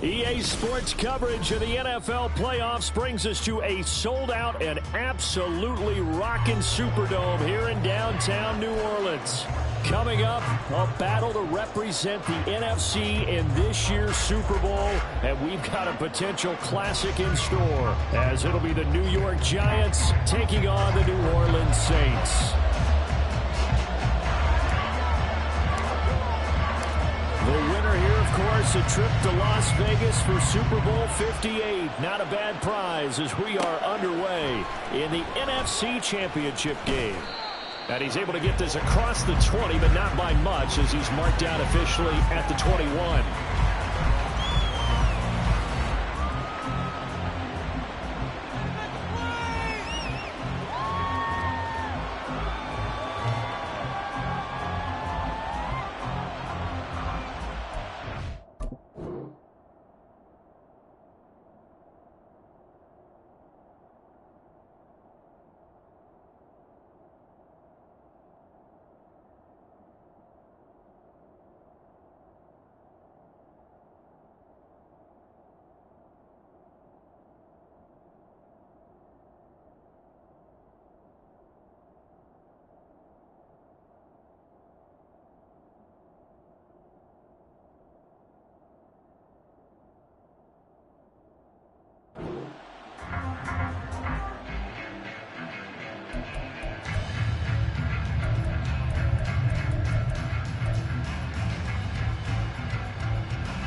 EA Sports coverage of the NFL playoffs brings us to a sold-out and absolutely rocking Superdome here in downtown New Orleans. Coming up, a battle to represent the NFC in this year's Super Bowl, and we've got a potential classic in store, as it'll be the New York Giants taking on the New Orleans Saints. The winner here, of course, a trip to Las Vegas for Super Bowl 58. Not a bad prize as we are underway in the NFC Championship game. And he's able to get this across the 20, but not by much, as he's marked out officially at the 21.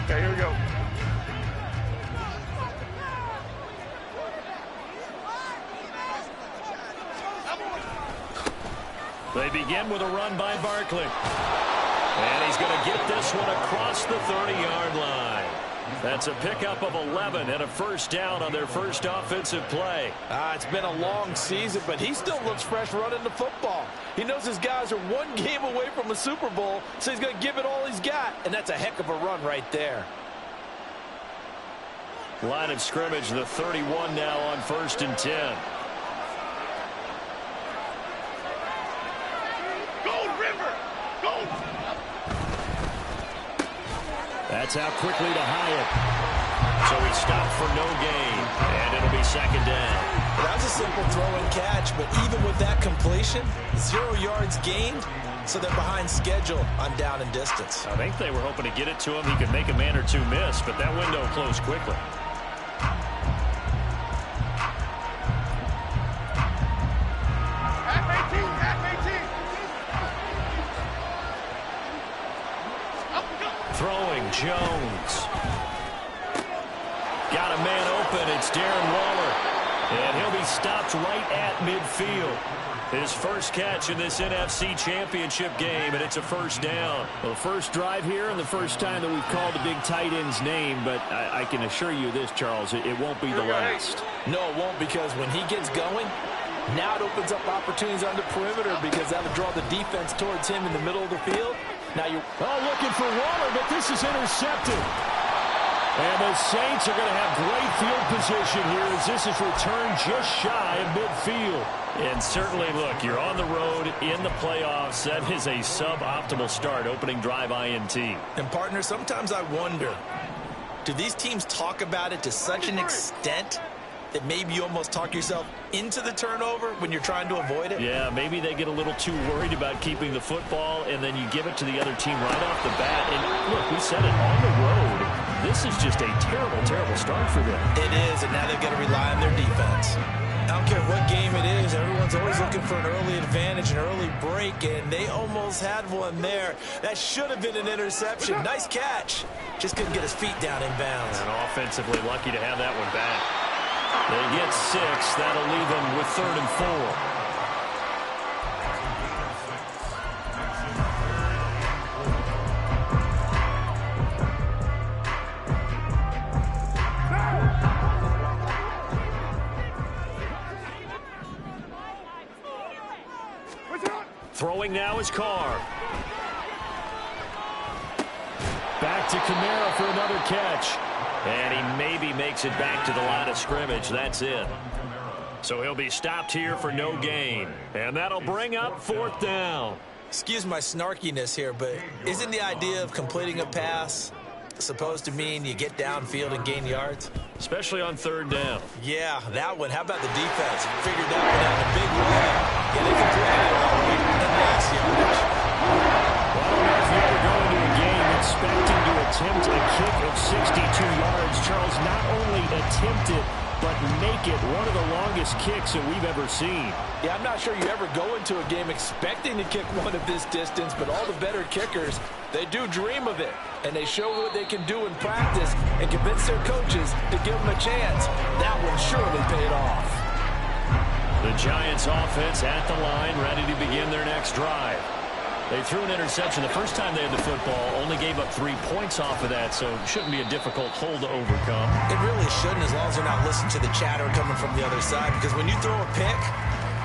Okay, here we go. They begin with a run by Barkley. And he's going to get this one across the 30-yard line. That's a pickup of 11 and a first down on their first offensive play. It's been a long season, but he still looks fresh running the football. He knows his guys are one game away from a Super Bowl, so he's going to give it all he's got. And that's a heck of a run right there. Line of scrimmage, the 31 now on 1st and 10. That's out quickly to Hyatt. So he stopped for no gain, and it'll be second down. That was a simple throw and catch, but even with that completion, 0 yards gained, so they're behind schedule on down and distance. I think they were hoping to get it to him. He could make a man or two miss, but that window closed quickly. Throwing, Jones. Got a man open. It's Darren Waller. And he'll be stopped right at midfield. His first catch in this NFC Championship game, and it's a first down. Well, the first drive here and the first time that we've called the big tight end's name, but I can assure you this, Charles, it won't be the last. No, it won't, because when he gets going, now it opens up opportunities on the perimeter, because that'll draw the defense towards him in the middle of the field. Now you're looking for Waller, but this is intercepted. And the Saints are going to have great field position here as this is returned just shy of midfield. And certainly, look, you're on the road in the playoffs. That is a suboptimal start, opening drive INT. And, partner, sometimes I wonder, do these teams talk about it to such an extent that maybe you almost talk yourself into the turnover when you're trying to avoid it? Yeah, maybe they get a little too worried about keeping the football, and then you give it to the other team right off the bat. And, look, we said it, on the road, this is just a terrible, terrible start for them. It is, and now they've got to rely on their defense. I don't care what game it is, everyone's always looking for an early advantage, an early break, and they almost had one there. That should have been an interception. Nice catch. Just couldn't get his feet down in bounds. And offensively lucky to have that one back. They get 6. That'll leave them with 3rd and 4. Throwing now is Carr. Back to Kamara for another catch. And he maybe makes it back to the line of scrimmage. That's it. So he'll be stopped here for no gain. And that'll bring up 4th down. Excuse my snarkiness here, but isn't the idea of completing a pass supposed to mean you get downfield and gain yards? Especially on third down. Yeah, that one. How about the defense? Figured that one out in a big way. Yeah, they completed it all week. And nice yardage. Well, if you ever go into a game expecting to attempt a kick of 62 yards, Charles, not only attempt it, but make it one of the longest kicks that we've ever seen. Yeah, I'm not sure you ever go into a game expecting to kick one of this distance, but all the better kickers, they do dream of it. And they show what they can do in practice and convince their coaches to give them a chance. That one surely paid off. The Giants offense at the line, ready to begin their next drive. They threw an interception the first time they had the football, only gave up 3 points off of that, so it shouldn't be a difficult hole to overcome. It really shouldn't, as long as they're not listening to the chatter coming from the other side, because when you throw a pick,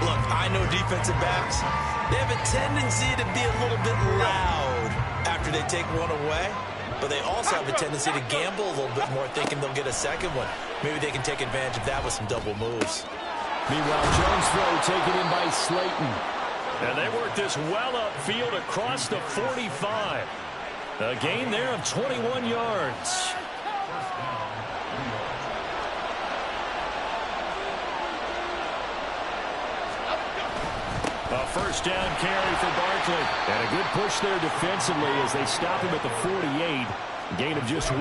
look, I know defensive backs, they have a tendency to be a little bit loud after they take one away, but they also have a tendency to gamble a little bit more, thinking they'll get a second one. Maybe they can take advantage of that with some double moves. Meanwhile, Jones' throw taken in by Slayton. And they work this well upfield across the 45. A gain there of 21 yards. A first down carry for Barkley. And a good push there defensively as they stop him at the 48. Gain of just 1.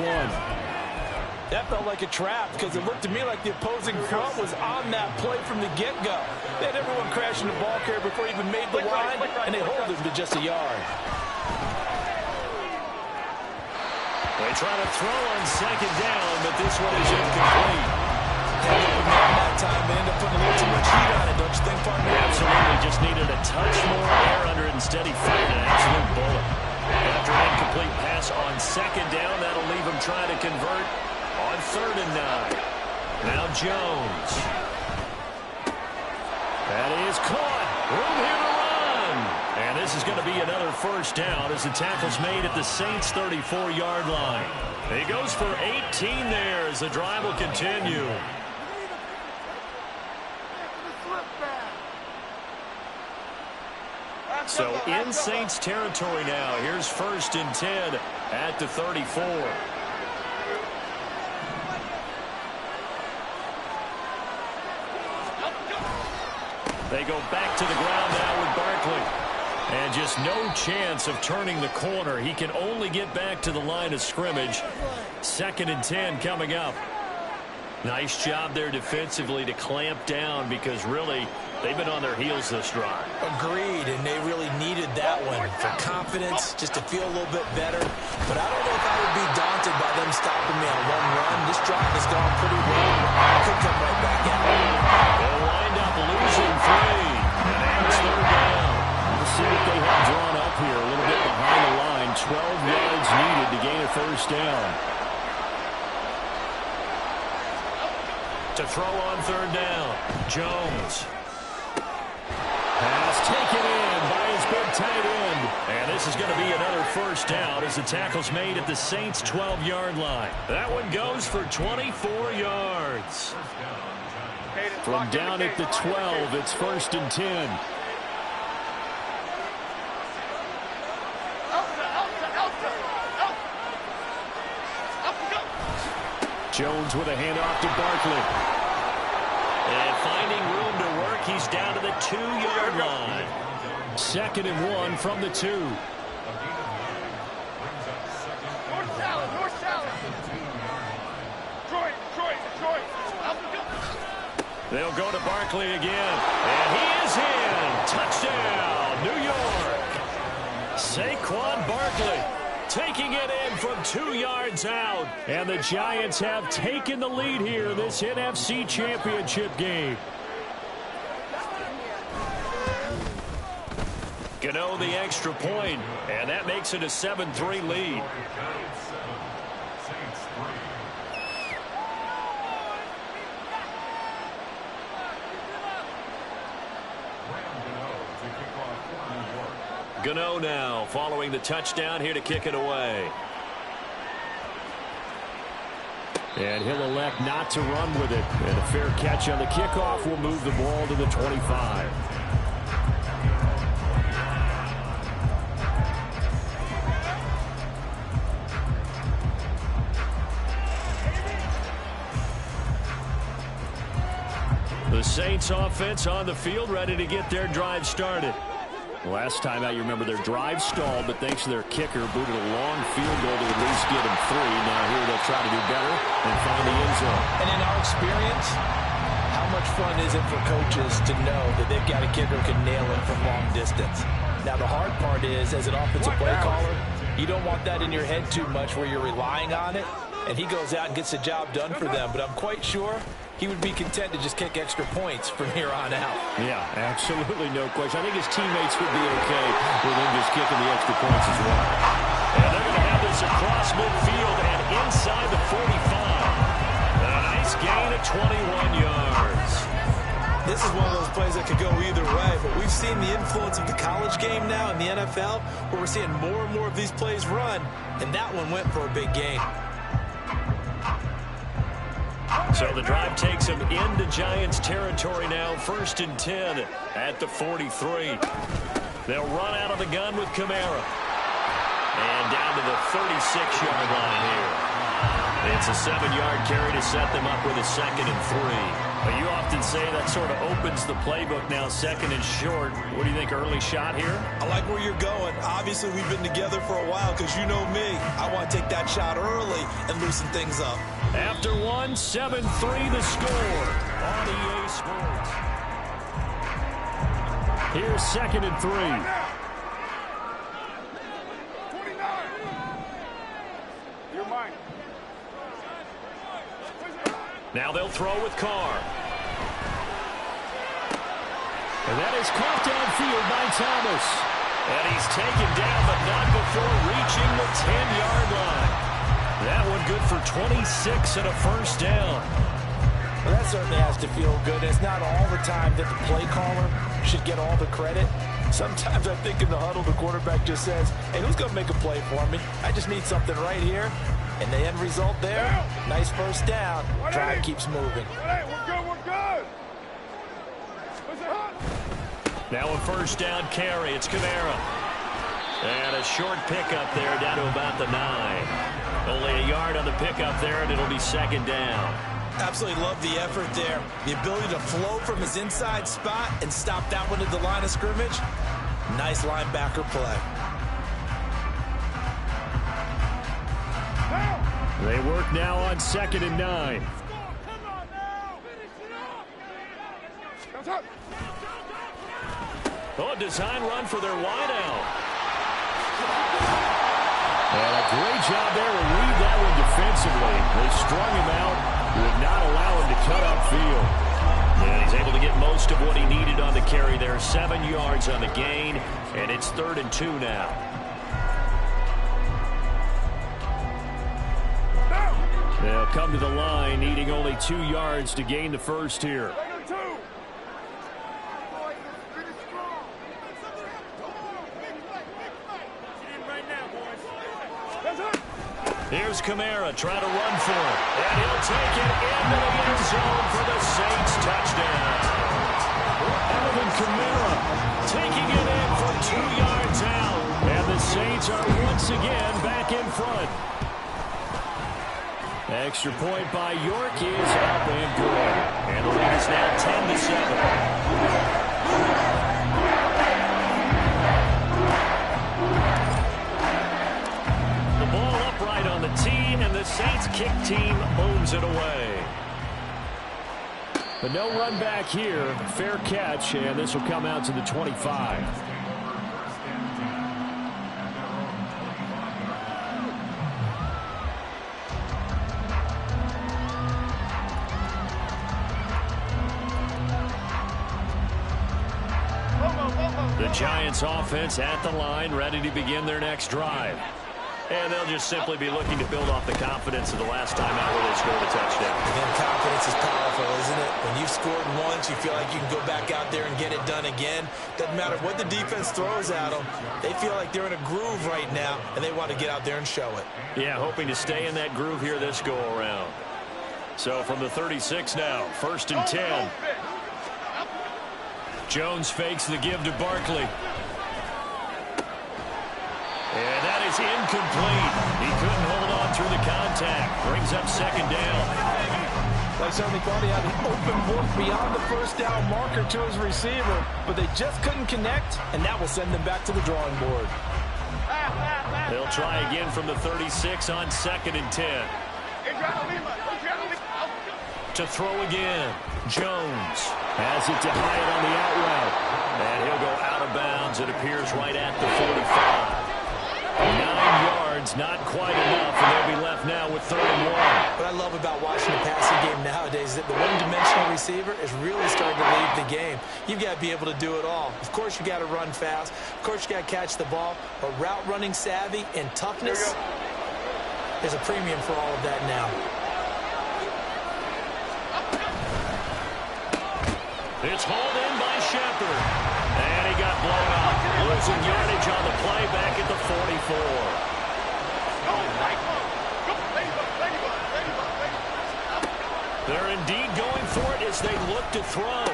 That felt like a trap because it looked to me like the opposing front was on that play from the get-go. They had everyone crashing the ball carrier before he even made the line, and they hold him to just a yard. They try to throw on second down, but this one is incomplete. That time they end up putting a little too much heat on it, don't you think, partner? Absolutely, just needed a touch more air under it. Instead, he fired an absolute bullet. After an incomplete pass on second down, that'll leave him trying to convert on 3rd and 9. Now Jones. That is caught. Room here to run. And this is going to be another first down as the tackle's made at the Saints' 34-yard line. He goes for 18 there as the drive will continue. So in Saints territory now. Here's 1st and 10 at the 34. They go back to the ground now with Barkley. And just no chance of turning the corner. He can only get back to the line of scrimmage. 2nd and 10 coming up. Nice job there defensively to clamp down because really they've been on their heels this drive. Agreed, and they really needed that one for confidence, just to feel a little bit better. But I don't know if I would be daunted by them stopping me on one run. This drive has gone pretty well. I could come right back at it. They'll wind up losing 3. And it's 3rd down. Let's see what they have drawn up here. A little bit behind the line. 12 yards needed to gain a 1st down. To throw on 3rd down. Jones. Pass taken in by his big tight end. And this is going to be another 1st down as the tackle's made at the Saints' 12-yard line. That one goes for 24 yards. From down at the 12, it's 1st and 10. Jones with a handoff to Barkley. And finding room to work, he's down to the 2-yard line. 2nd and 1 from the 2. They'll go to Barkley again. And he is in. Touchdown, New York. Saquon Barkley taking it in from 2 yards out. And the Giants have taken the lead here in this NFC Championship game. Gano the extra point, and that makes it a 7-3 lead. Gano now following the touchdown here to kick it away. And he'll elect not to run with it. And a fair catch on the kickoff will move the ball to the 25. The Saints offense on the field, ready to get their drive started. Last time out, you remember their drive stalled, but thanks to their kicker, booted a long field goal to at least get them 3. Now here they'll try to do better and find the end zone. And in our experience, how much fun is it for coaches to know that they've got a kicker who can nail it from long distance? Now the hard part is, as an offensive play caller, you don't want that in your head too much where you're relying on it, and he goes out and gets the job done for them. But I'm quite sure he would be content to just kick extra points from here on out. Yeah, absolutely no question. I think his teammates would be okay with him just kicking the extra points as well. And they're going to have this across midfield and inside the 45. A nice gain of 21 yards. This is one of those plays that could go either way, but we've seen the influence of the college game now in the NFL, where we're seeing more and more of these plays run, and that one went for a big gain. So the drive takes them into Giants territory now, 1st and 10 at the 43. They'll run out of the gun with Kamara. And down to the 36-yard line here. It's a 7-yard carry to set them up with a 2nd and 3. But you often say that sort of opens the playbook now, 2nd and short. What do you think, early shot here? I like where you're going. Obviously, we've been together for a while because you know me. I want to take that shot early and loosen things up. After 1, 7-3 the score on EA Sports. Here's 2nd and 3. Now they'll throw with Carr. And that is caught downfield by Thomas. And he's taken down, but not before reaching the 10-yard line. That one good for 26 and a 1st down. Well, that certainly has to feel good. It's not all the time that the play caller should get all the credit. Sometimes I think in the huddle, the quarterback just says, hey, who's going to make a play for me? I just need something right here. And the end result there, nice 1st down. Drive keeps moving. We're good. Now a 1st down carry. It's Kamara. And a short pickup there down to about the 9. Only a yard on the pickup there, and it'll be 2nd down. Absolutely love the effort there. The ability to flow from his inside spot and stop that one at the line of scrimmage. Nice linebacker play. They work now on 2nd and 9. Oh, design run for their wideout. And a great job there to read that one defensively. They strung him out, would not allow him to cut upfield. And he's able to get most of what he needed on the carry there. 7 yards on the gain, and it's 3rd and 2 now. They'll come to the line, needing only 2 yards to gain the 1st here. Here's Kamara trying to run for it. And he'll take it into the end zone for the Saints touchdown. Alvin Kamara taking it in for 2 yards out. And the Saints are once again back in front. Extra point by York is up and good. And the lead is now 10-7. On the team, and the Saints kick team owns it away. But no run back here. Fair catch, and this will come out to the 25. The Giants offense at the line, ready to begin their next drive. And they'll just simply be looking to build off the confidence of the last time out where they scored a touchdown. Again, confidence is powerful, isn't it? When you've scored once, you feel like you can go back out there and get it done again. Doesn't matter what the defense throws at them. They feel like they're in a groove right now, and they want to get out there and show it. Yeah, hoping to stay in that groove here this go-around. So from the 36 now, 1st and 10. Jones fakes the give to Barkley. And that is incomplete. He couldn't hold on through the contact. Brings up 2nd down. They certainly thought he had an open look beyond the first down marker to his receiver, but they just couldn't connect, and that will send them back to the drawing board. They'll try again from the 36 on 2nd and 10. To throw again. Jones has it to Hyatt on the out route. And he'll go out of bounds. It appears right at the 45. 9 yards, not quite enough, and they'll be left now with 3rd and 1. What I love about watching the passing game nowadays is that the one-dimensional receiver is really starting to lead the game. You've got to be able to do it all. Of course, you got to run fast. Of course, you got to catch the ball. But route running savvy and toughness, there's a premium for all of that now. It's hauled in by Shepard. And he got blown up. Losing yardage on the play back at the 44. They're indeed going for it as they look to throw.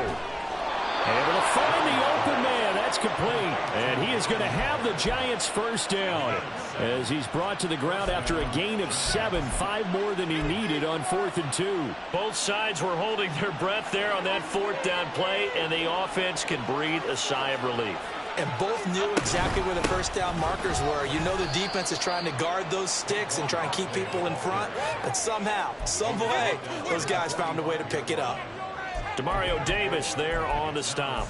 Able to find the open man. That's complete. And he is going to have the Giants' first down as he's brought to the ground after a gain of 7, 5 more than he needed on 4th and 2. Both sides were holding their breath there on that 4th down play, and the offense can breathe a sigh of relief. And both knew exactly where the first down markers were. You know the defense is trying to guard those sticks and try and keep people in front. But somehow, some way, those guys found a way to pick it up. Demario Davis there on the stop.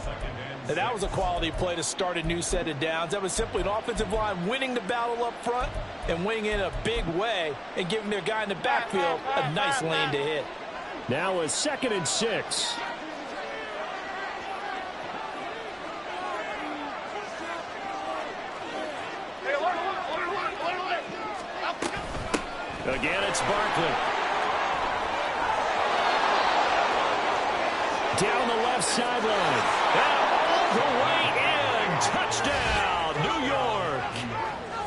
And that was a quality play to start a new set of downs. That was simply an offensive line winning the battle up front and winning in a big way and giving their guy in the backfield a nice lane to hit. Now a 2nd and 6. Again, it's Barkley. Down the left sideline. All the way in. Touchdown, New York.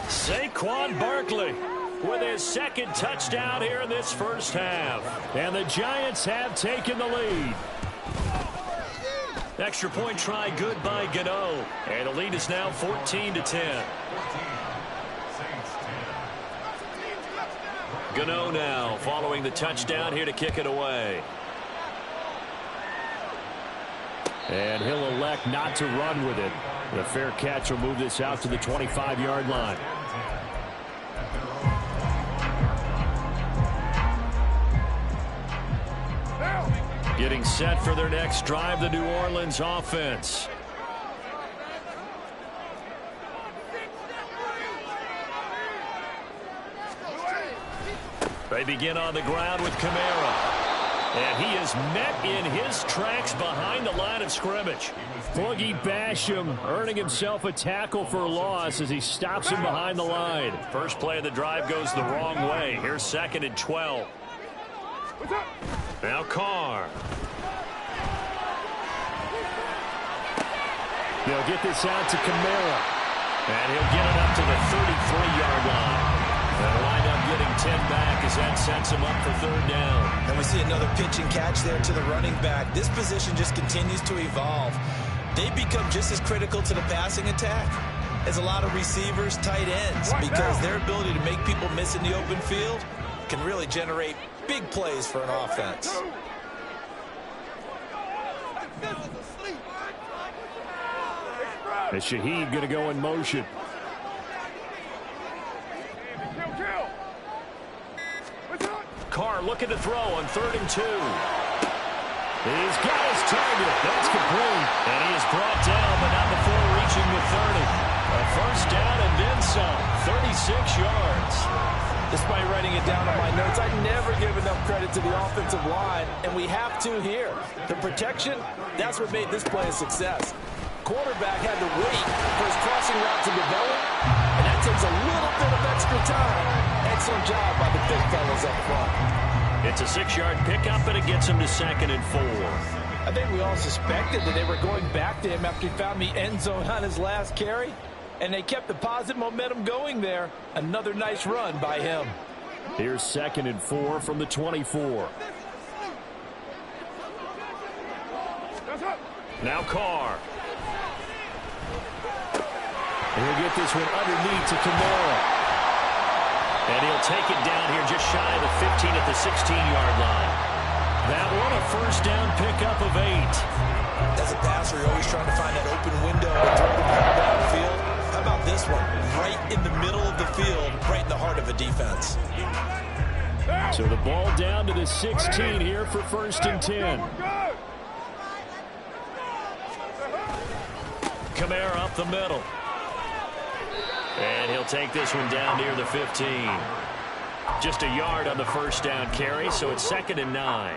Saquon Barkley with his 2nd touchdown here in this first half. And the Giants have taken the lead. Extra point try good by Gano. And the lead is now 14-10. Gano now following the touchdown here to kick it away. And he'll elect not to run with it. The fair catch will move this out to the 25-yard line. Getting set for their next drive, the New Orleans offense. They begin on the ground with Kamara. And he is met in his tracks behind the line of scrimmage. Boogie Basham earning himself a tackle for a loss as he stops him behind the line. First play of the drive goes the wrong way. Here's 2nd and 12. Now Carr. They'll get this out to Kamara. And he'll get it up to the 33-yard line. They'll wind up getting 10 back as that sets him up for 3rd down. And we see another pitch and catch there to the running back. This position just continues to evolve. They become just as critical to the passing attack as a lot of receivers, tight ends, because their ability to make people miss in the open field can really generate big plays for an offense. And Shaheed going to go in motion. Carr looking to throw on 3rd and 2. He's got his target. That's complete. And he is brought down, but not before reaching the 30. A first down and then some. 36 yards. Despite writing it down on my notes, I never give enough credit to the offensive line, and we have to here. The protection, that's what made this play a success. Quarterback had to wait for his crossing route to develop, and that takes a little bit of extra time. Excellent job by the big fellas up front. It's a 6-yard pickup, and it gets him to 2nd and 4. I think we all suspected that they were going back to him after he found the end zone on his last carry, and they kept the positive momentum going there. Another nice run by him. Here's 2nd and 4 from the 24. Now Carr. He'll get this one underneath to Kamara. And he'll take it down here just shy of the 15 at the 16-yard line. That one a first down pickup of 8. As a passer, you're always trying to find that open window to throw the ball downfield. How about this one? Right in the middle of the field, right in the heart of a defense. So the ball down to the 16 here for 1st and 10. Kamara up the middle. And he'll take this one down near the 15. Just a yard on the first down carry, so it's 2nd and 9.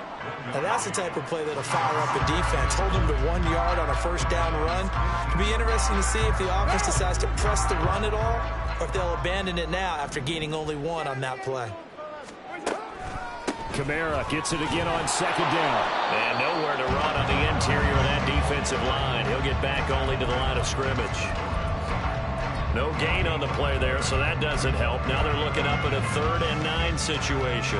Now that's the type of play that'll fire up a defense. Hold them to 1 yard on a first down run. It'll be interesting to see if the offense decides to press the run at all, or if they'll abandon it now after gaining only 1 on that play. Kamara gets it again on 2nd down. And nowhere to run on the interior of that defensive line. He'll get back only to the line of scrimmage. No gain on the play there, so that doesn't help. Now they're looking up at a 3rd and 9 situation.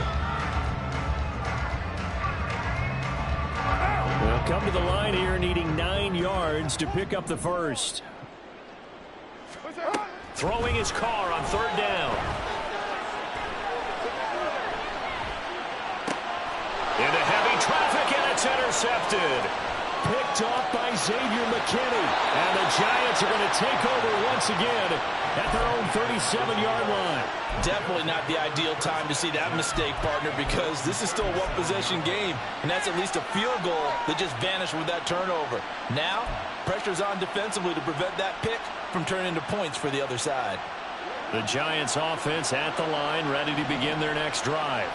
Well, come to the line here needing 9 yards to pick up the first. Throwing his car on 3rd down. Into heavy traffic, and it's intercepted. Picked off by Xavier McKinney. And the Giants are going to take over once again at their own 37-yard line. Definitely not the ideal time to see that mistake, partner, because this is still a one-possession game, and that's at least a field goal that just vanished with that turnover. Now, pressure's on defensively to prevent that pick from turning into points for the other side. The Giants offense at the line, ready to begin their next drive.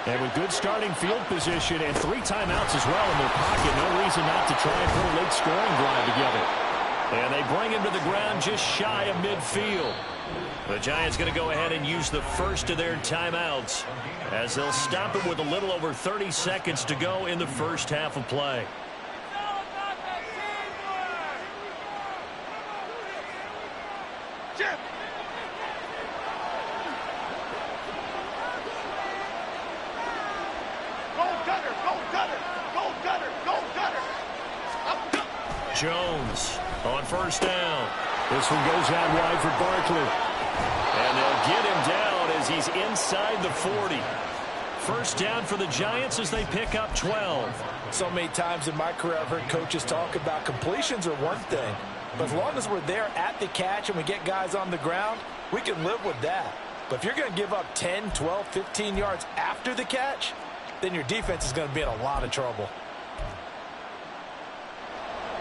And with good starting field position and 3 timeouts as well in their pocket, no reason not to try and put a late scoring drive together. And they bring him to the ground just shy of midfield. The Giants going to go ahead and use the first of their timeouts as they'll stop it with a little over 30 seconds to go in the first half of play. Jones on first down. This one goes out wide for Barkley. And they'll get him down as he's inside the 40. First down for the Giants as they pick up 12. So many times in my career I've heard coaches talk about completions are one thing, but as long as we're there at the catch and we get guys on the ground, we can live with that. But if you're going to give up 10, 12, 15 yards after the catch, then your defense is going to be in a lot of trouble.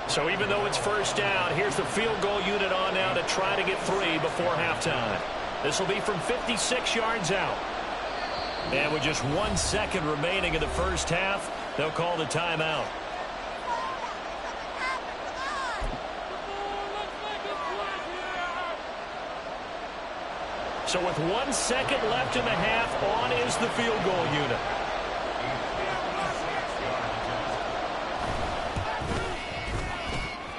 So even though it's first down, here's the field goal unit on now to try to get 3 before halftime. This will be from 56 yards out. And with just 1 second remaining in the first half, they'll call the timeout. So with 1 second left in the half, on is the field goal unit.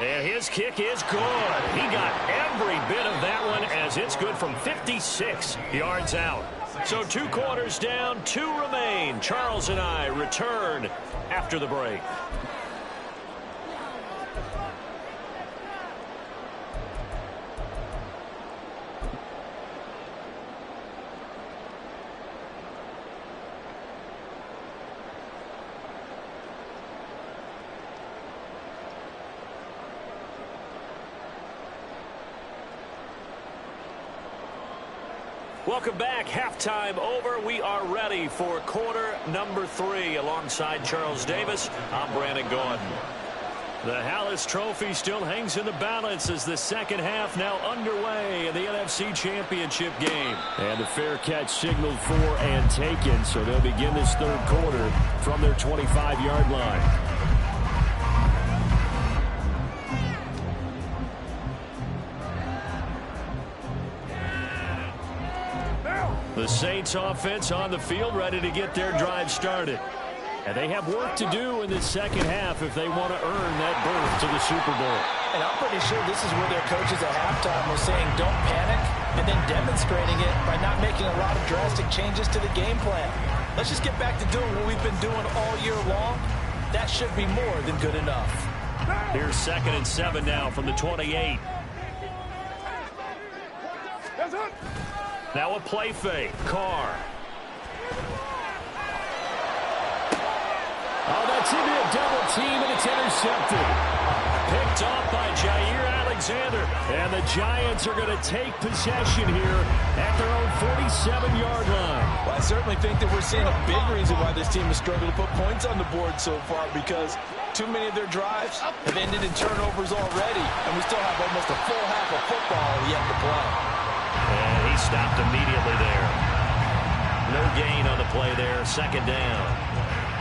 And his kick is good. He got every bit of that one as it's good from 56 yards out. So 2 quarters down, 2 remain. Charles and I return after the break. Welcome back. Halftime over. We are ready for quarter number 3. Alongside Charles Davis, I'm Brandon Gaudin. The Hallis Trophy still hangs in the balance as the second half now underway in the NFC Championship game. And the fair catch signaled for and taken, so they'll begin this third quarter from their 25-yard line. The Saints offense on the field ready to get their drive started. And they have work to do in this second half if they want to earn that berth to the Super Bowl. And I'm pretty sure this is where their coaches at halftime were saying don't panic and then demonstrating it by not making a lot of drastic changes to the game plan. Let's just get back to doing what we've been doing all year long. That should be more than good enough. Here's 2nd and 7 now from the 28. Now a play fake. Carr. double team, and it's intercepted. Picked off by Jair Alexander. And the Giants are going to take possession here at their own 47-yard line. Well, I certainly think that we're seeing a big reason why this team has struggled to put points on the board so far, because too many of their drives have ended in turnovers already, and we still have almost a full half of football yet to play. And he stopped immediately there. No gain on the play there. Second down.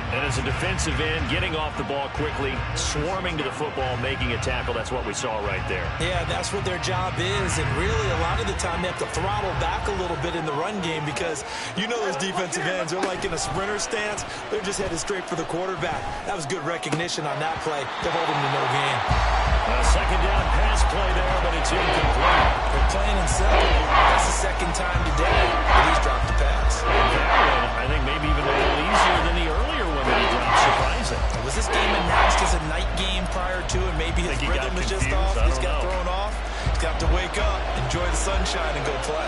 And as a defensive end, getting off the ball quickly, swarming to the football, making a tackle, that's what we saw right there. Yeah, that's what their job is, and really a lot of the time they have to throttle back a little bit in the run game, because you know those defensive ends are like in a sprinter stance. They're just headed straight for the quarterback. That was good recognition on that play to hold him to no gain. A second down pass play there, but it's incomplete. They're plain and simple. That's the second time today that he's dropped the pass. I think maybe even a little easier than the earlier one that he dropped. Surprising. Was this game announced as a night game prior to it? Maybe his rhythm is just off. He's got thrown off. He's got to wake up, enjoy the sunshine, and go play.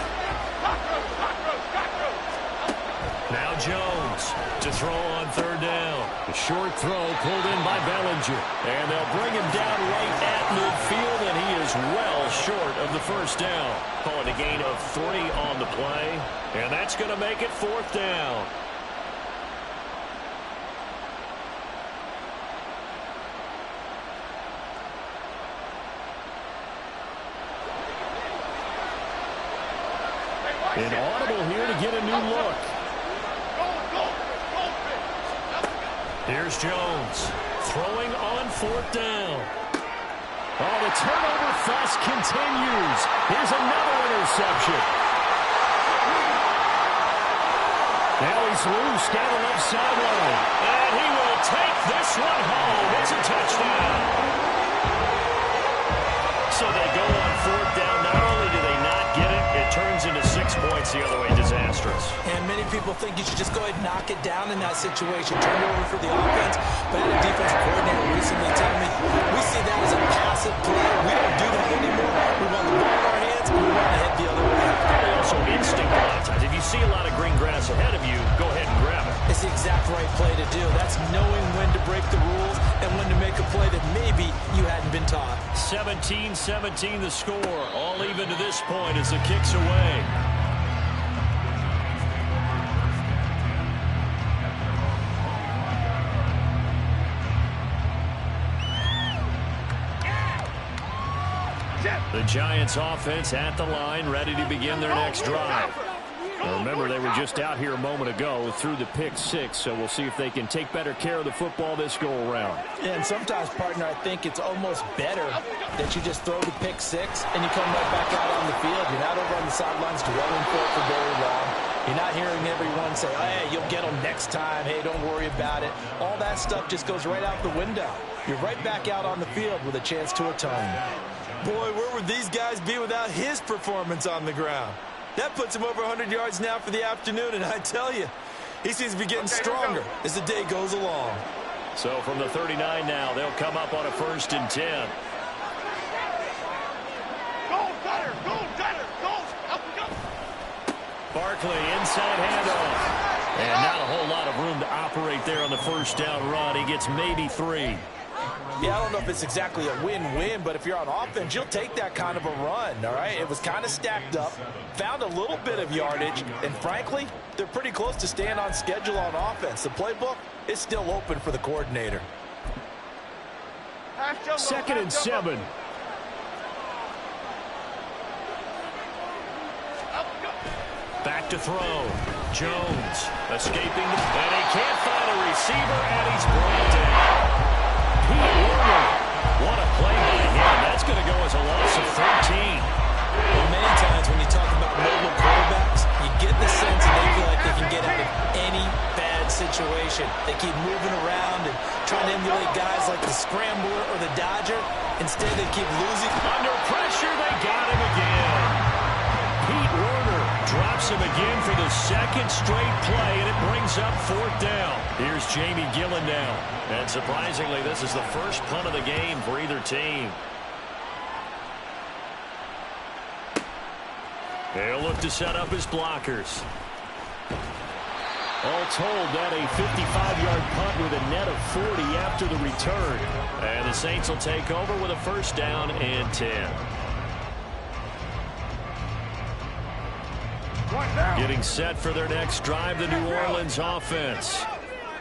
Now Jones to throw on third down. A short throw pulled in by Bellinger. And they'll bring him down right at midfield, and he is well short of the first down. Calling a gain of 3 on the play. And that's going to make it fourth down. Inaudible here to get a new look. Here's Jones throwing on fourth down. Oh, the turnover fuss continues. Here's another interception. Now he's loose down the left sideline. And he will take this one home. It's a touchdown. So they go on fourth down. Not only do they not get it, it turns into 6 points the other way. Disastrous. And many people think you should just go ahead and knock it down in that situation. Turn it over for the offense. But I had a defensive coordinator recently tell me, we see that as a passive play. We don't do that anymore. We want the ball in our hands, and we want to head the other way. Probably also instinct a lot of times. If you see a lot of green grass ahead of you, go ahead and grab it. It's the exact right play to do. That's knowing when to break the rules and when to make a play that maybe you hadn't been taught. 17-17 the score. All even to this point as the kick's away. The Giants offense at the line, ready to begin their next drive. Now remember, they were just out here a moment ago through the pick 6, so we'll see if they can take better care of the football this go-around. Yeah, and sometimes, partner, I think it's almost better that you just throw the pick 6 and you come right back out on the field. You're not over on the sidelines dwelling for it for very long. You're not hearing everyone say, oh, hey, you'll get them next time. Hey, don't worry about it. All that stuff just goes right out the window. You're right back out on the field with a chance to atone. Boy, where would these guys be without his performance on the ground? That puts him over 100 yards now for the afternoon, and I tell you, he seems to be getting stronger as the day goes along. So from the 39 now, they'll come up on a 1st and 10. Barkley inside handoff. And not a whole lot of room to operate there on the first down run. He gets maybe 3. Yeah, I don't know if it's exactly a win-win, but if you're on offense, you'll take that kind of a run, all right? It was kind of stacked up, found a little bit of yardage, and frankly, they're pretty close to staying on schedule on offense. The playbook is still open for the coordinator. 2nd and 7. Back to throw. Jones escaping, and he can't find a receiver, and he's brought down. Pete Werner, what a play by him. That's going to go as a loss of 13. Well, many times when you talk about mobile quarterbacks, you get the sense that they feel like they can get out of any bad situation. They keep moving around and trying to emulate guys like the Scrambler or the Dodger. Instead, they keep losing. Under pressure, they got him again. Pete Werner drops him again for the 2nd straight play, and it brings up 4th down. Here's Jamie Gillen now. And surprisingly, this is the first punt of the game for either team. They'll look to set up his blockers. All told, that a 55-yard punt with a net of 40 after the return. And the Saints will take over with a first down and 10. Getting set for their next drive, the New Orleans offense.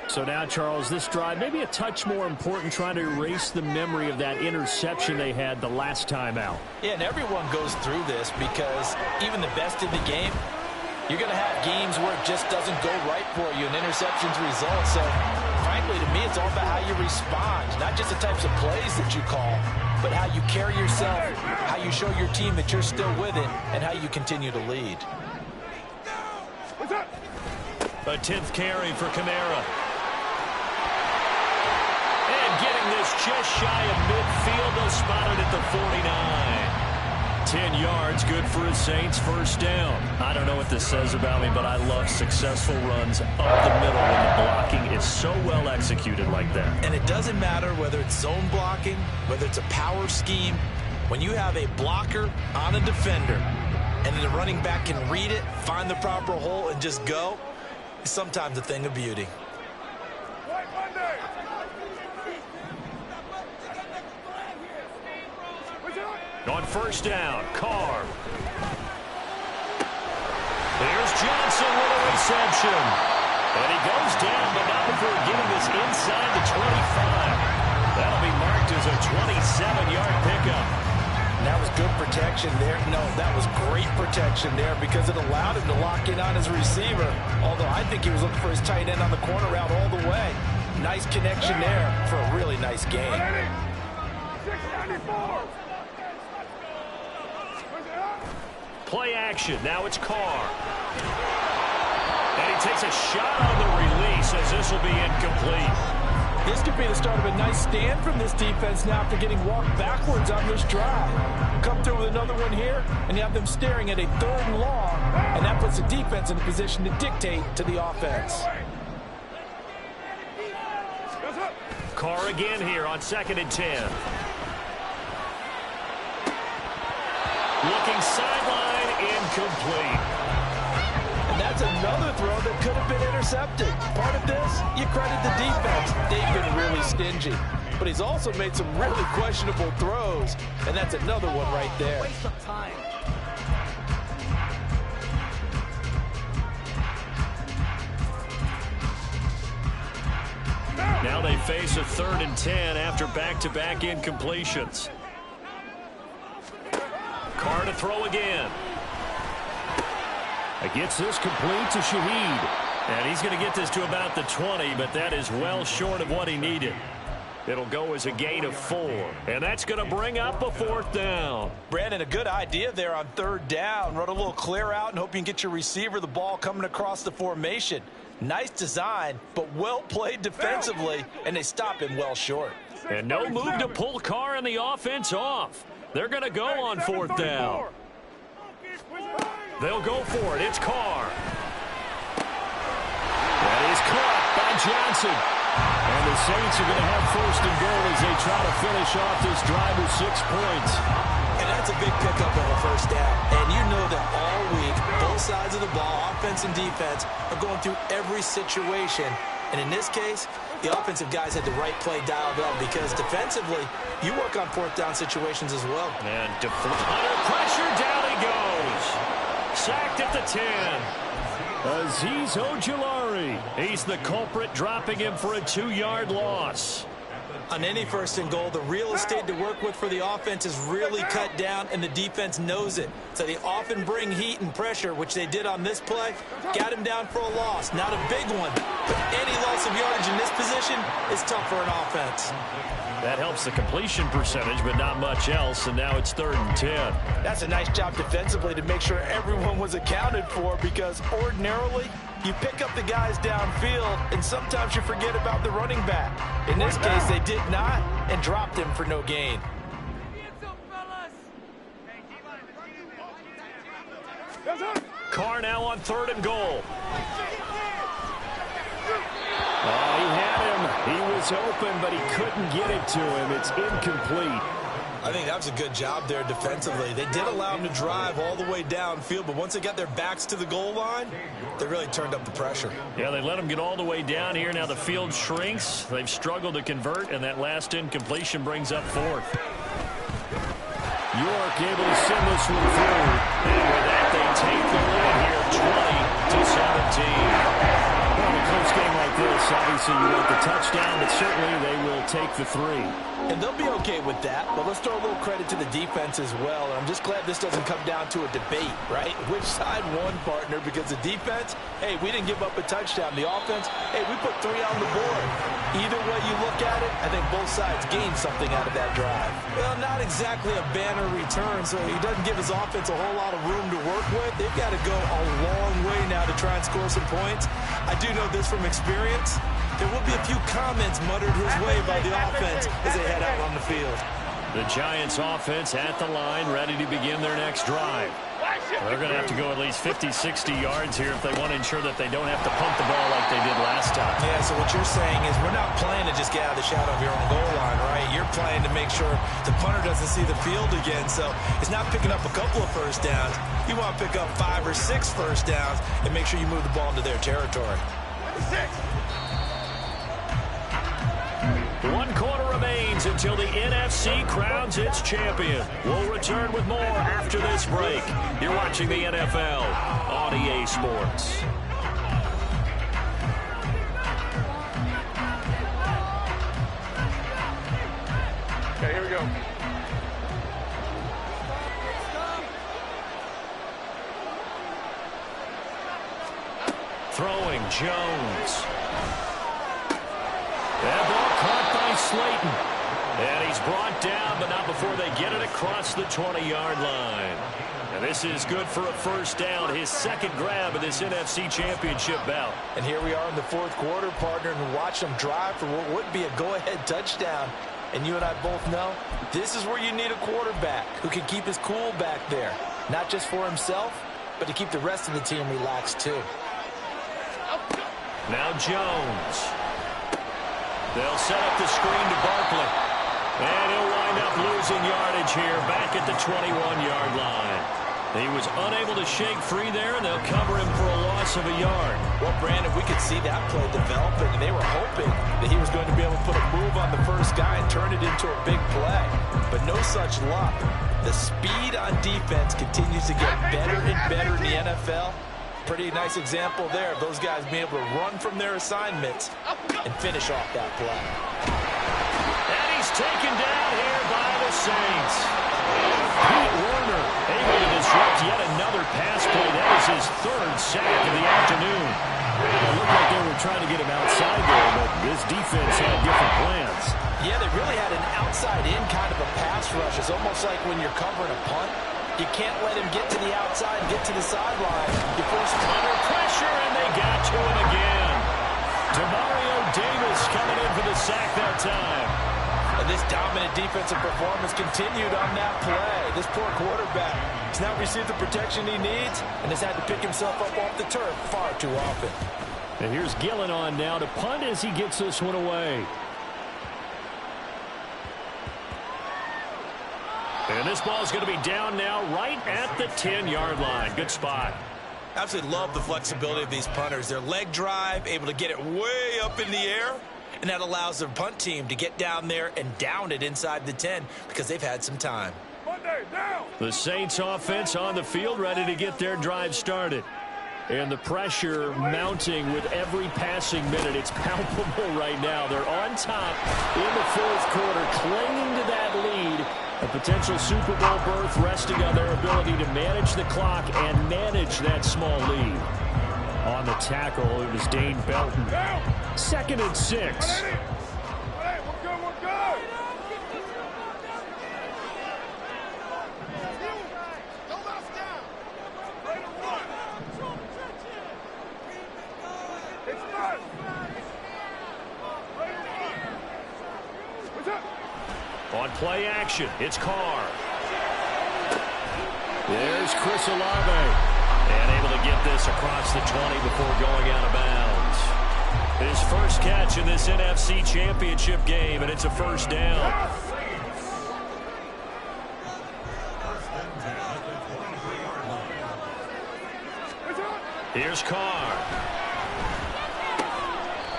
So now, Charles, this drive maybe a touch more important, trying to erase the memory of that interception they had the last time out. Yeah, and everyone goes through this because even the best in the game, you're going to have games where it just doesn't go right for you and interceptions result. So, frankly, to me, it's all about how you respond, not just the types of plays that you call, but how you carry yourself, how you show your team that you're still with it, and how you continue to lead. A 10th carry for Kamara. And getting this just shy of midfield, they'll spot it at the 49. 10 yards, good for his Saints, first down. I don't know what this says about me, but I love successful runs up the middle when the blocking is so well executed like that. And it doesn't matter whether it's zone blocking, whether it's a power scheme. When you have a blocker on a defender, and then the running back can read it, find the proper hole, and just go, it's sometimes a thing of beauty. On first down, Carr. Here's Johnson with a reception. And he goes down, but not before getting this inside the 25. That'll be marked as a 27-yard pickup. And that was good protection there. No, that was great protection there because it allowed him to lock in on his receiver. Although I think he was looking for his tight end on the corner route all the way. Nice connection there for a really nice game. 694. Play action. Now it's Carr. And he takes a shot on the release as this will be incomplete. This could be the start of a nice stand from this defense now after getting walked backwards on this drive. Come through with another one here, and you have them staring at a 3rd and long, and that puts the defense in a position to dictate to the offense. Carr again here on 2nd and 10. Looking sideline, incomplete. And that's another throw that could have been intercepted. Part of this, you credit the defense. They've been really stingy. But he's also made some really questionable throws, and that's another one right there. Waste some time. Now they face a 3rd and 10 after back-to-back incompletions. Carr to throw again. It gets this complete to Shaheed. And he's going to get this to about the 20, but that is well short of what he needed. It'll go as a gain of 4. And that's going to bring up a 4th down. Brandon, a good idea there on 3rd down. Run a little clear out and hope you can get your receiver the ball coming across the formation. Nice design, but well played defensively, and they stop him well short. And no move to pull Carr and the offense off. They're going to go on 4th down. They'll go for it. It's Carr. That is caught by Johnson. And the Saints are going to have 1st and goal as they try to finish off this drive with 6 points. And that's a big pickup on a 1st down. And you know that all week, both sides of the ball, offense and defense, are going through every situation. And in this case, the offensive guys had the right play dialed up because defensively, you work on 4th down situations as well. And under pressure, down he goes. Sacked at the 10. Azeez Ojulari. He's the culprit, dropping him for a 2-yard loss. On any 1st and goal, the real estate to work with for the offense is really cut down, and the defense knows it. So they often bring heat and pressure, which they did on this play. Got him down for a loss. Not a big one, but any loss of yardage in this position is tough for an offense. That helps the completion percentage, but not much else, and now it's 3rd and 10. That's a nice job defensively to make sure everyone was accounted for because ordinarily you pick up the guys downfield and sometimes you forget about the running back. In this case, they did not and dropped him for no gain. Carr now on 3rd and goal. He had him. He was open, but he couldn't get it to him. It's incomplete. I think that was a good job there defensively. They did allow them to drive all the way downfield, but once they got their backs to the goal line, they really turned up the pressure. Yeah, they let them get all the way down here. Now the field shrinks. They've struggled to convert, and that last incompletion brings up fourth. York able to send this one through. And with that, they take the lead here, 20-17. Well, in a close game like this, obviously you want the touchdown, but certainly they will take the 3. And they'll be okay with that, but let's throw a little credit to the defense as well. And I'm just glad this doesn't come down to a debate, right? Which side won, partner? Because the defense, hey, we didn't give up a touchdown. The offense, hey, we put 3 on the board. Either way you look at it, I think both sides gained something out of that drive. Well, not exactly a banner return, so he doesn't give his offense a whole lot of room to work with. They've got to go a long way now to try and score some points. I do know this from experience. There will be a few comments muttered his way by the offense as they head out on the field. The Giants offense at the line, ready to begin their next drive. They're going to have to go at least 50, 60 yards here if they want to ensure that they don't have to punt the ball like they did last time. Yeah, so what you're saying is we're not playing to just get out of the shadow of your own goal line, right? You're playing to make sure the punter doesn't see the field again. So it's not picking up a couple of first downs. You want to pick up 5 or 6 first downs and make sure you move the ball into their territory. 1 quarter remains until the NFC crowns its champion. We'll return with more after this break. You're watching the NFL on EA Sports. Okay, here we go. Throwing Jones. That ball caught by Slayton. And he's brought down, but not before they get it across the 20-yard line. And this is good for a first down, his second grab of this NFC Championship bout. And here we are in the 4th quarter, partner, and watch them drive for what would be a go-ahead touchdown. And you and I both know this is where you need a quarterback who can keep his cool back there. Not just for himself, but to keep the rest of the team relaxed too. Now Jones. They'll set up the screen to Barkley. And he'll wind up losing yardage here back at the 21-yard line. He was unable to shake free there, and they'll cover him for a loss of a yard. Well, Brandon, we could see that play developing, and they were hoping that he was going to be able to put a move on the first guy and turn it into a big play. But no such luck. The speed on defense continues to get better and better in the NFL. Pretty nice example there of those guys being able to run from their assignments and finish off that play. And he's taken down here by the Saints. Pete Werner able to disrupt yet another pass play. That was his 3rd sack of the afternoon. It looked like they were trying to get him outside there, but this defense had different plans. Yeah, they really had an outside-in kind of a pass rush. It's almost like when you're covering a punt. You can't let him get to the outside and get to the sideline. You force him under pressure, and they got to him again. Demario Davis coming in for the sack that time. And this dominant defensive performance continued on that play. This poor quarterback has now received the protection he needs and has had to pick himself up off the turf far too often. And here's Gillen on now to punt as he gets this one away. And this ball is going to be down now right at the 10-yard line. Good spot. Absolutely love the flexibility of these punters. Their leg drive, able to get it way up in the air, and that allows their punt team to get down there and down it inside the 10 because they've had some time. The Saints offense on the field ready to get their drive started. And the pressure mounting with every passing minute. It's palpable right now. They're on top in the 4th quarter, clinging to that lead. A potential Super Bowl berth resting on their ability to manage the clock and manage that small lead. On the tackle, it was Dane Belton. 2nd and 6. On play action, it's Carr. There's Chris Olave. And able to get this across the 20 before going out of bounds. His first catch in this NFC Championship game, and it's a first down. Here's Carr.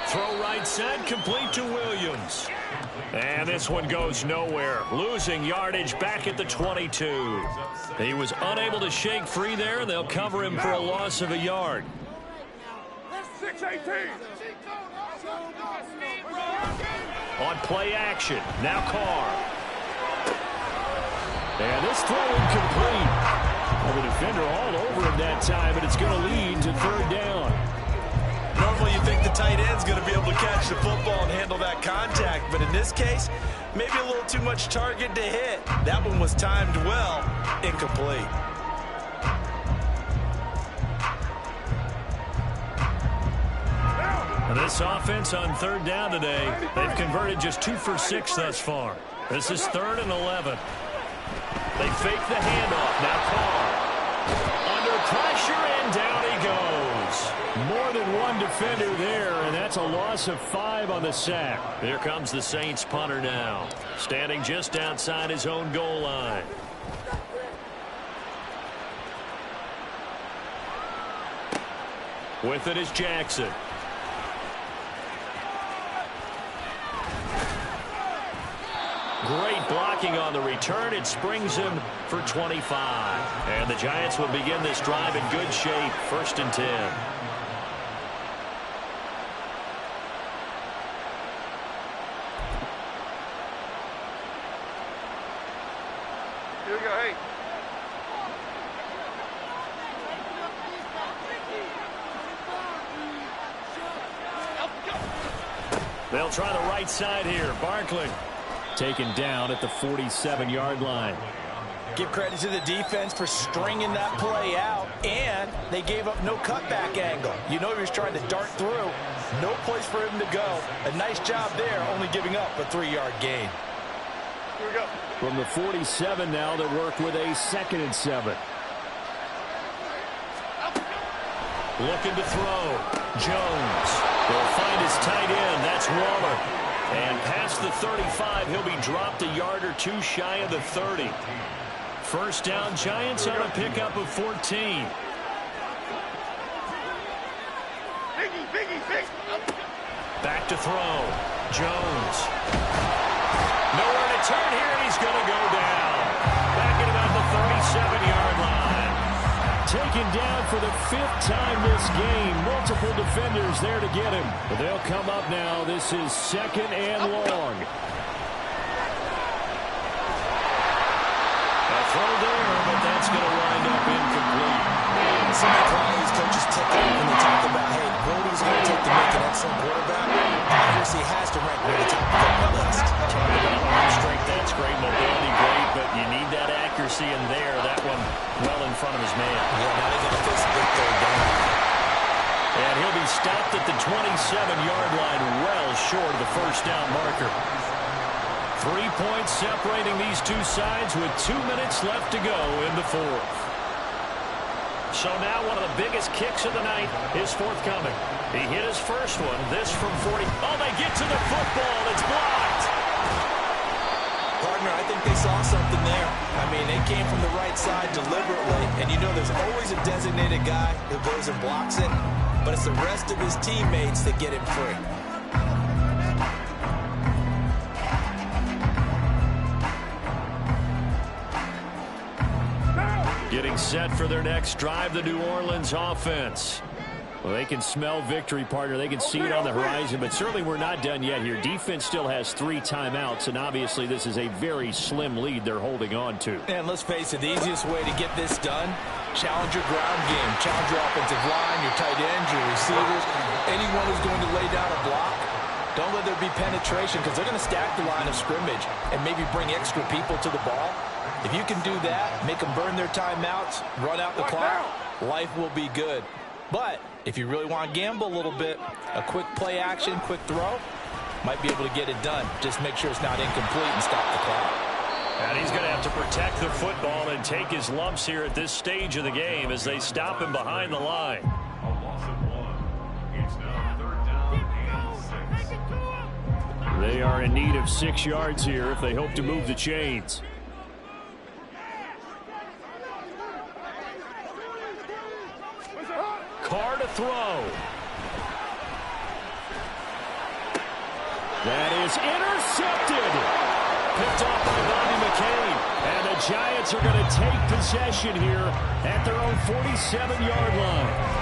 Throw right side, complete to Williams. And this one goes nowhere. Losing yardage back at the 22. He was unable to shake free there. They'll cover him for a loss of a yard. 6-18. On play action. Now Carr. And this throw incomplete. Well, the defender all over him that time, but it's going to lead to third down. Normally you think the tight end's going to be able to catch the football and handle that contact, but in this case, maybe a little too much target to hit. That one was timed well, incomplete. This offense on third down today, they've converted just 2 for 6 thus far. This is 3rd and 11. They fake the handoff. Now Carr. Under pressure, and down he goes. More than one defender there, and that's a loss of 5 on the sack. Here comes the Saints punter now, standing just outside his own goal line. With it is Jackson. Great blocking on the return. It springs him for 25. And the Giants will begin this drive in good shape. 1st and 10. Here we go, hey. They'll try the right side here. Barkley taken down at the 47-yard line. Give credit to the defense for stringing that play out, and they gave up no cutback angle. You know he was trying to dart through. No place for him to go. A nice job there, only giving up a 3-yard gain. Here we go. From the 47 now, they work with a 2nd and 7. Looking to throw. Jones will find his tight end. That's Waller. And past the 35, he'll be dropped a yard or 2 shy of the 30. 1st down, Giants on a pickup of 14. Biggie. Back to throw. Jones. Nowhere to turn here, and he's going to go down. Back at about the 37-yard line. Taken down for the 5th time this game. Multiple defenders there to get him. But they'll come up now. This is 2nd and long. A throw there, but that's going to wind up incomplete. Somebody call these coaches ticket when they talk about, hey, Brody's going to take to make an excellent quarterback. Accuracy has to rank near the top of the list. Talk about arm strength, that's great. Mobility, great, but you need that accuracy in there. That one well in front of his man. Yeah, now they're going to face a big third down. And he'll be stopped at the 27-yard line, well short of the 1st down marker. 3 points separating these two sides with 2 minutes left to go in the 4th. So now one of the biggest kicks of the night is forthcoming. He hit his first one. This from 40. Oh, they get to the football. It's blocked. Partner, I think they saw something there. I mean, they came from the right side deliberately. And you know there's always a designated guy who goes and blocks it. But it's the rest of his teammates that get him free. Getting set for their next drive, the New Orleans offense. Well, they can smell victory, partner. They can see it on the horizon, but certainly we're not done yet here. Defense still has 3 timeouts, and obviously this is a very slim lead they're holding on to. And let's face it, the easiest way to get this done, challenge your ground game. Challenge your offensive line, your tight ends, your receivers, anyone who's going to lay down a block. Don't let there be penetration because they're going to stack the line of scrimmage and maybe bring extra people to the ball. If you can do that, make them burn their timeouts, run out the clock, life will be good. But if you really want to gamble a little bit, a quick play action, quick throw, might be able to get it done. Just make sure it's not incomplete and stop the clock. And he's going to have to protect the football and take his lumps here at this stage of the game as they stop him behind the line. A loss of 1. It's now 3rd down and 6. They are in need of 6 yards here if they hope to move the chains. Carr throw. That is intercepted. Picked off by Bobby McCain. And the Giants are going to take possession here at their own 47-yard line.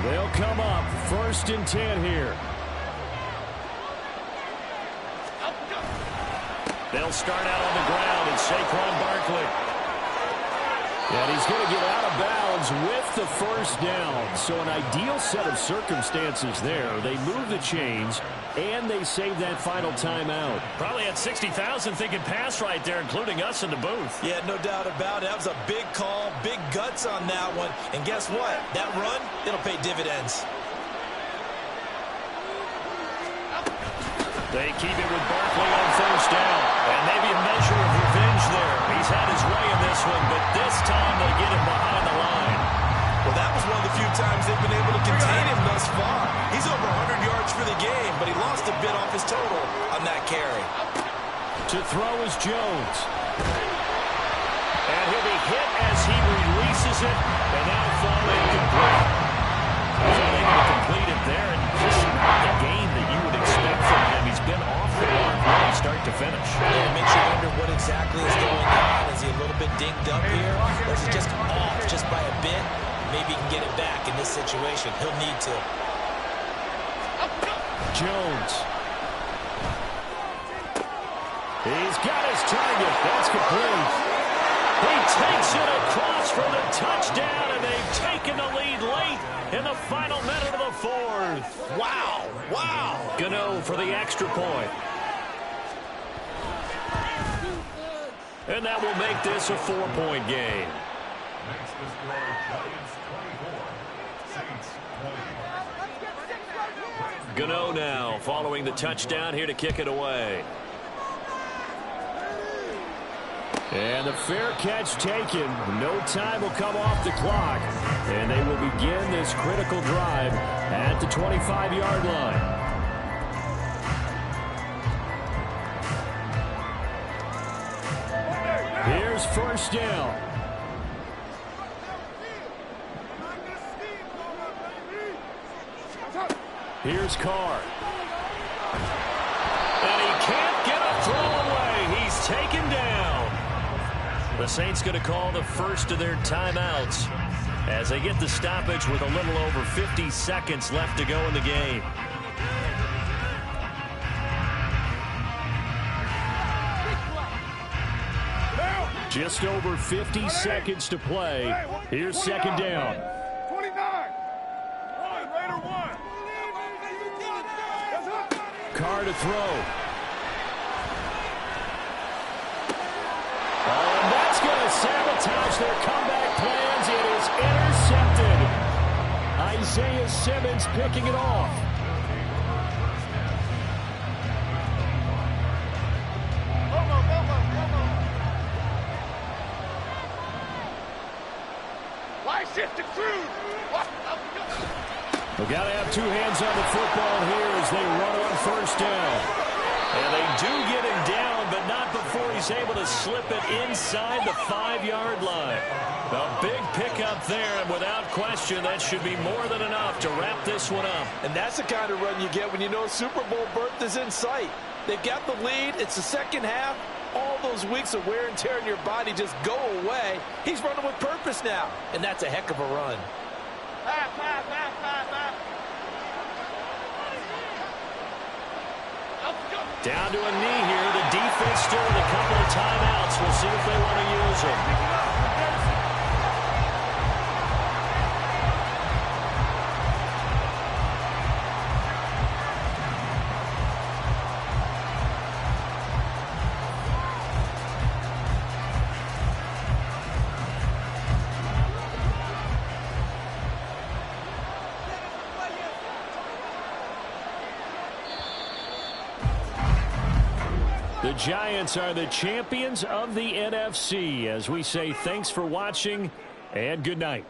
They'll come up 1st and 10 here. They'll start out on the ground, and Saquon Barkley. And he's going to get out of bounds with the first down. So an ideal set of circumstances there. They move the chains, and they save that final timeout. Probably had 60,000 thinking pass right there, including us in the booth. Yeah, no doubt about it. That was a big call, big guts on that one. And guess what? That run, it'll pay dividends. They keep it with Barkley on first down. And maybe a measure of revenge there. He's had his way in this one, but this time they get him behind the line. Well, that was one of the few times they've been able to contain him thus far. He's over 100 yards for the game, but he lost a bit off his total on that carry. To throw is Jones. And he'll be hit as he releases it, and now fall incomplete. Failing to complete it there, and just not the game that you would expect from him. He's been off the mark from start to finish. Yeah, it makes you wonder what exactly is going on. Is he a little bit dinged up here, or is he just off just by a bit? Maybe he can get it back in this situation. He'll need to. Jones. He's got his target. That's complete. He takes it across for the touchdown, and they've taken the lead late in the final minute of the fourth. Wow, wow. Gano for the extra point. And that will make this a 4-point game. Next is score Giants 24, Saints 20. Gano now following the touchdown here to kick it away. And the fair catch taken. No time will come off the clock. And they will begin this critical drive at the 25-yard line. Here's first down. Here's Carr. And he can't get a throw away. He's taken down. The Saints going to call the first of their timeouts as they get the stoppage with a little over 50 seconds left to go in the game. Just over 50 seconds to play. Here's second down. 29. Raider 1. Carr to throw. Oh, and that's going to sabotage their comeback plans. It is intercepted. Isaiah Simmons picking it off. We've got to have two hands on the football here as they run on first down. And they do get him down, but not before he's able to slip it inside the 5-yard line. A big pickup there, and without question, that should be more than enough to wrap this one up. And that's the kind of run you get when you know Super Bowl berth is in sight. They've got the lead. It's the second half. All those weeks of wear and tear in your body just go away. He's running with purpose now, and that's a heck of a run. Down to a knee here. The defense still with a couple of timeouts. We'll see if they want to use them. The Giants are the champions of the NFC as we say thanks for watching and good night.